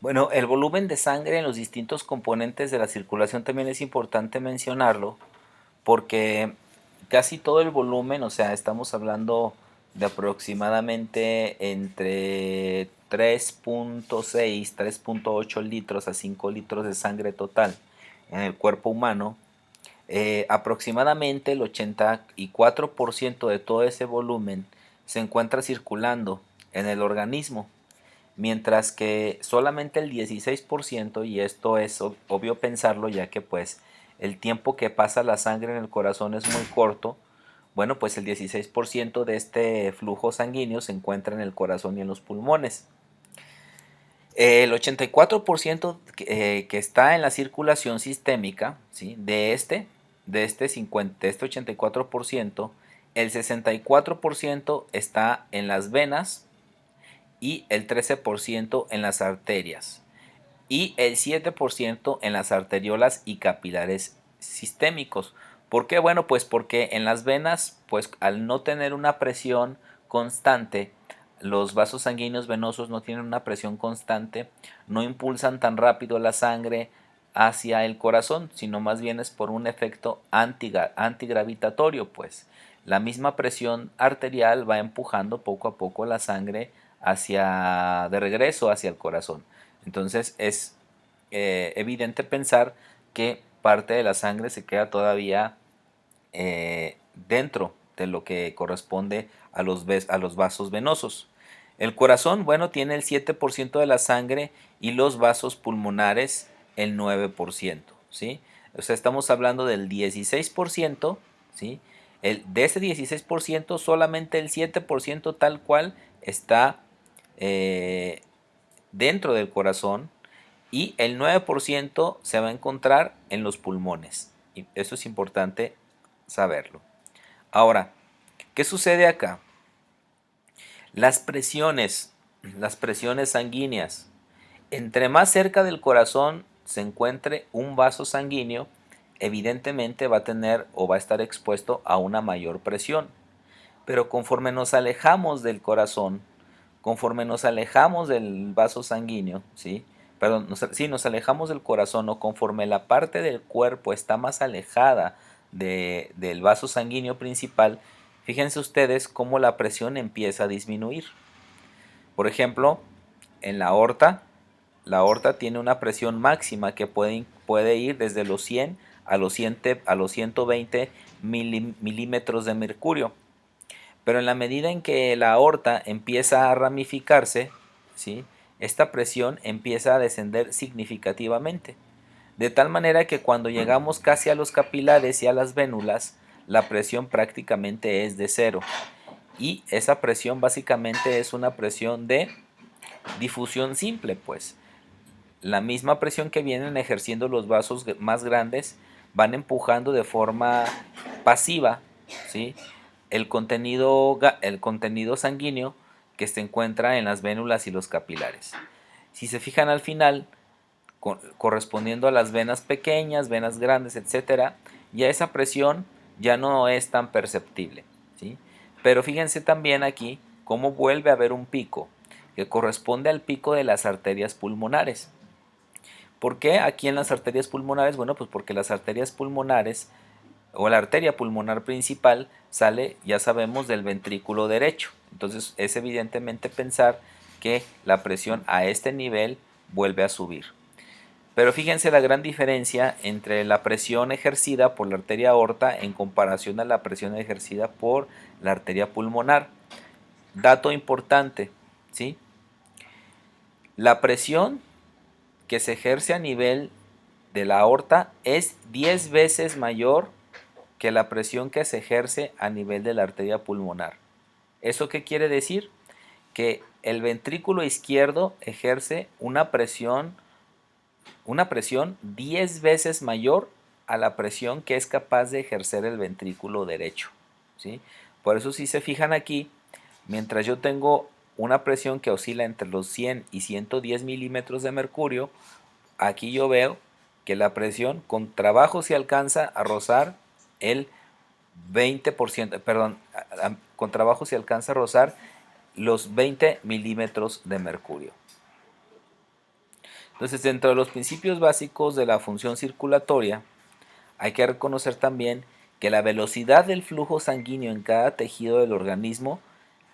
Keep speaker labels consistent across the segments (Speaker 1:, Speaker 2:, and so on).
Speaker 1: Bueno, el volumen de sangre en los distintos componentes de la circulación también es importante mencionarlo porque casi todo el volumen, o sea, estamos hablando de aproximadamente entre 3.6, 3.8 litros a 5 litros de sangre total en el cuerpo humano. Aproximadamente el 84% de todo ese volumen se encuentra circulando en el organismo, mientras que solamente el 16%, y esto es obvio pensarlo ya que pues el tiempo que pasa la sangre en el corazón es muy corto, bueno, pues el 16% de este flujo sanguíneo se encuentra en el corazón y en los pulmones. El 84% que está en la circulación sistémica, ¿sí? De este 84%, el 64% está en las venas y el 13% en las arterias y el 7% en las arteriolas y capilares sistémicos. ¿Por qué? Bueno, pues porque en las venas, pues al no tener una presión constante, los vasos sanguíneos venosos no tienen una presión constante, no impulsan tan rápido la sangre hacia el corazón, sino más bien es por un efecto antigravitatorio, pues la misma presión arterial va empujando poco a poco la sangre de regreso hacia el corazón. Entonces es evidente pensar que parte de la sangre se queda todavía dentro de lo que corresponde a los vasos venosos. El corazón, bueno, tiene el 7% de la sangre y los vasos pulmonares el 9%, ¿sí? O sea, estamos hablando del 16%, ¿sí? De ese 16% solamente el 7% tal cual está eh, dentro del corazón y el 9% se va a encontrar en los pulmones. Y eso es importante saberlo. Ahora, ¿qué sucede acá? Las presiones sanguíneas. Entre más cerca del corazón se encuentre un vaso sanguíneo, evidentemente va a tener o va a estar expuesto a una mayor presión. Pero conforme nos alejamos del corazón, conforme nos alejamos del vaso sanguíneo, ¿sí? Perdón, sí, nos alejamos del corazón o conforme la parte del cuerpo está más alejada del vaso sanguíneo principal, fíjense ustedes cómo la presión empieza a disminuir. Por ejemplo, en la aorta tiene una presión máxima que puede ir desde los 100 a los 120 milímetros de mercurio. Pero en la medida en que la aorta empieza a ramificarse, ¿sí? Esta presión empieza a descender significativamente. De tal manera que cuando llegamos casi a los capilares y a las vénulas, la presión prácticamente es de cero. Y esa presión básicamente es una presión de difusión simple, pues. La misma presión que vienen ejerciendo los vasos más grandes van empujando de forma pasiva, ¿sí? El contenido sanguíneo que se encuentra en las vénulas y los capilares. Si se fijan al final, correspondiendo a las venas pequeñas, venas grandes, etcétera, ya esa presión ya no es tan perceptible, ¿sí? Pero fíjense también aquí cómo vuelve a haber un pico que corresponde al pico de las arterias pulmonares. ¿Por qué aquí en las arterias pulmonares? Bueno, pues porque las arterias pulmonares o la arteria pulmonar principal sale, ya sabemos, del ventrículo derecho. Entonces es evidentemente pensar que la presión a este nivel vuelve a subir. Pero fíjense la gran diferencia entre la presión ejercida por la arteria aorta en comparación a la presión ejercida por la arteria pulmonar. Dato importante, ¿sí? La presión que se ejerce a nivel de la aorta es 10 veces mayor que la presión que se ejerce a nivel de la arteria pulmonar. ¿Eso qué quiere decir? Que el ventrículo izquierdo ejerce una presión 10 veces mayor a la presión que es capaz de ejercer el ventrículo derecho, ¿sí? Por eso si se fijan aquí, mientras yo tengo una presión que oscila entre los 100 y 110 milímetros de mercurio, aquí yo veo que la presión con trabajo se alcanza a rozar el 20%, perdón, con trabajo se alcanza a rozar los 20 milímetros de mercurio. Entonces, dentro de los principios básicos de la función circulatoria, hay que reconocer también que la velocidad del flujo sanguíneo en cada tejido del organismo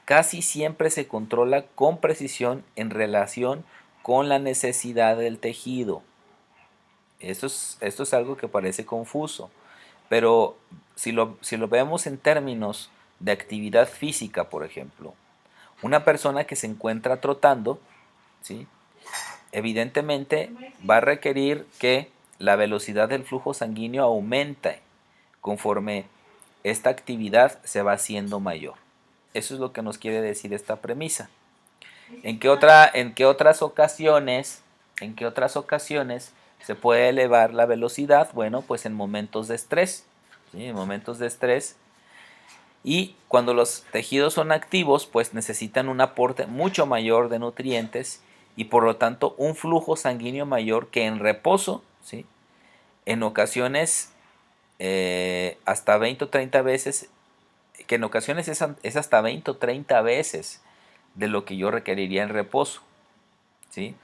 Speaker 1: casi siempre se controla con precisión en relación con la necesidad del tejido. Esto es algo que parece confuso, pero si lo vemos en términos de actividad física, por ejemplo, una persona que se encuentra trotando, ¿sí? Evidentemente va a requerir que la velocidad del flujo sanguíneo aumente conforme esta actividad se va haciendo mayor. Eso es lo que nos quiere decir esta premisa. ¿En qué otras ocasiones se puede elevar la velocidad? Bueno, pues en momentos de estrés, ¿sí? En momentos de estrés. Y cuando los tejidos son activos, pues necesitan un aporte mucho mayor de nutrientes y por lo tanto un flujo sanguíneo mayor que en reposo, ¿sí? En ocasiones hasta 20 o 30 veces, que en ocasiones es hasta 20 o 30 veces de lo que yo requeriría en reposo, ¿sí?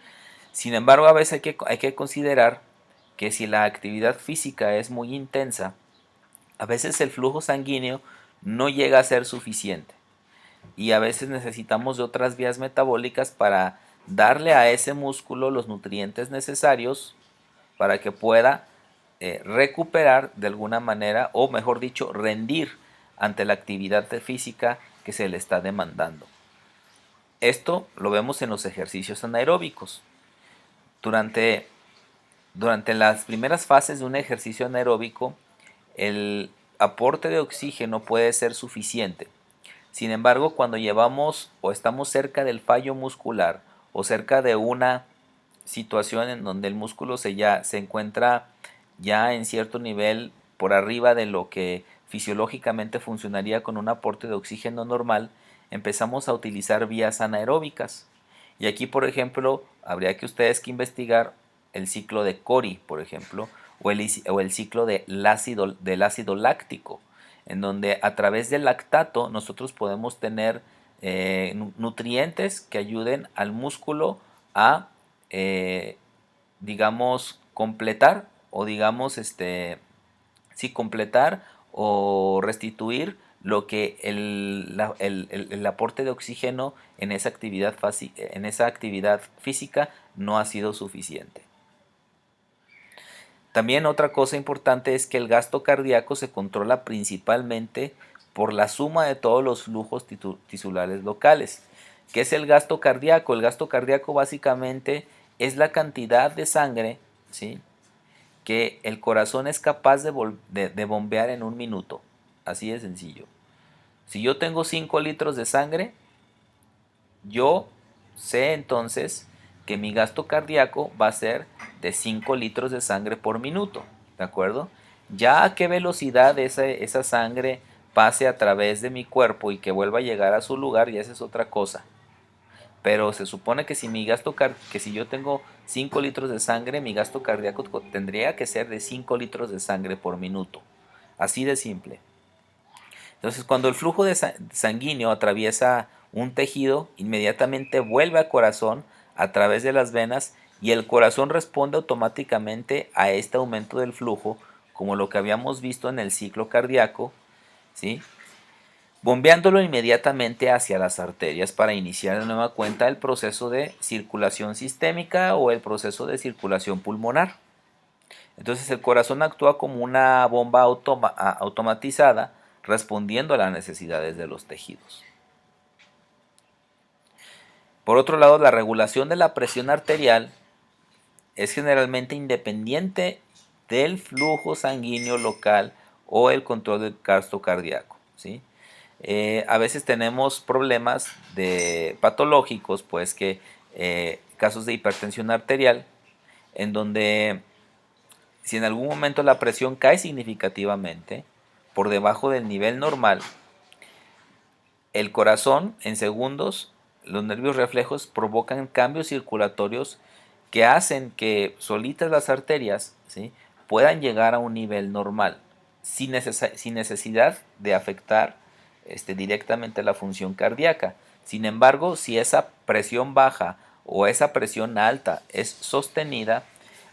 Speaker 1: Sin embargo, a veces hay que considerar que si la actividad física es muy intensa, a veces el flujo sanguíneo no llega a ser suficiente y a veces necesitamos de otras vías metabólicas para darle a ese músculo los nutrientes necesarios para que pueda recuperar de alguna manera, o mejor dicho, rendir ante la actividad física que se le está demandando. Esto lo vemos en los ejercicios anaeróbicos. Durante, durante las primeras fases de un ejercicio anaeróbico, el aporte de oxígeno puede ser suficiente. Sin embargo, cuando llevamos o estamos cerca del fallo muscular o cerca de una situación en donde el músculo se encuentra ya en cierto nivel por arriba de lo que fisiológicamente funcionaría con un aporte de oxígeno normal, empezamos a utilizar vías anaeróbicas. Y aquí, por ejemplo, habría que ustedes que investigar el ciclo de Cori, por ejemplo, o el ciclo del ácido láctico, en donde a través del lactato nosotros podemos tener nutrientes que ayuden al músculo a, eh, digamos, completar o digamos, sí, completar o restituir lo que el aporte de oxígeno en esa actividad física no ha sido suficiente. También otra cosa importante es que el gasto cardíaco se controla principalmente por la suma de todos los flujos tisulares locales. ¿Qué es el gasto cardíaco? El gasto cardíaco básicamente es la cantidad de sangre, ¿sí?, que el corazón es capaz de bombear en un minuto. Así de sencillo. Si yo tengo 5 litros de sangre, yo sé entonces que mi gasto cardíaco va a ser de 5 litros de sangre por minuto. ¿De acuerdo? Ya a qué velocidad esa sangre pase a través de mi cuerpo y que vuelva a llegar a su lugar, ya esa es otra cosa. Pero se supone que si yo tengo 5 litros de sangre, mi gasto cardíaco tendría que ser de 5 litros de sangre por minuto. Así de simple. Entonces, cuando el flujo sanguíneo atraviesa un tejido, inmediatamente vuelve al corazón a través de las venas y el corazón responde automáticamente a este aumento del flujo, como lo que habíamos visto en el ciclo cardíaco, ¿sí?, bombeándolo inmediatamente hacia las arterias para iniciar de nueva cuenta el proceso de circulación sistémica o el proceso de circulación pulmonar. Entonces el corazón actúa como una bomba automatizada respondiendo a las necesidades de los tejidos. Por otro lado, la regulación de la presión arterial es generalmente independiente del flujo sanguíneo local o el control del gasto cardíaco, ¿sí? A veces tenemos problemas patológicos, pues que casos de hipertensión arterial, en donde si en algún momento la presión cae significativamente por debajo del nivel normal, el corazón en segundos, los nervios reflejos provocan cambios circulatorios que hacen que solitas las arterias, ¿sí?, puedan llegar a un nivel normal sin necesidad de afectar directamente la función cardíaca. Sin embargo, si esa presión baja o esa presión alta es sostenida,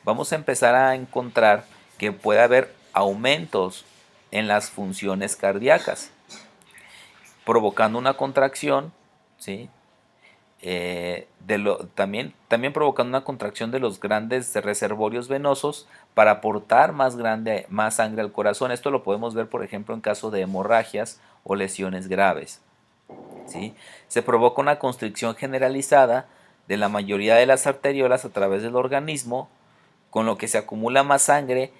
Speaker 1: vamos a empezar a encontrar que puede haber aumentos en las funciones cardíacas, provocando una contracción, ¿sí? También provocando una contracción de los grandes reservorios venosos para aportar más sangre al corazón. Esto lo podemos ver, por ejemplo, en caso de hemorragias o lesiones graves. ¿Sí? Se provoca una constricción generalizada de la mayoría de las arteriolas a través del organismo, con lo que se acumula más sangre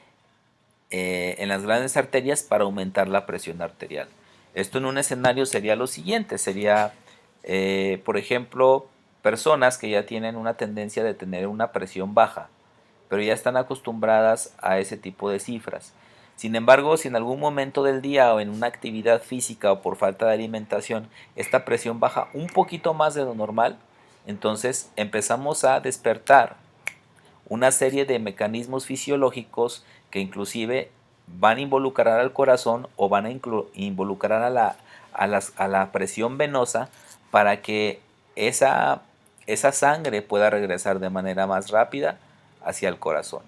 Speaker 1: en las grandes arterias para aumentar la presión arterial. Esto en un escenario sería lo siguiente, sería, por ejemplo, personas que ya tienen una tendencia de tener una presión baja, pero ya están acostumbradas a ese tipo de cifras. Sin embargo, si en algún momento del día o en una actividad física o por falta de alimentación esta presión baja un poquito más de lo normal, entonces empezamos a despertar una serie de mecanismos fisiológicos que inclusive van a involucrar al corazón o van a involucrar a la presión venosa para que esa sangre pueda regresar de manera más rápida hacia el corazón.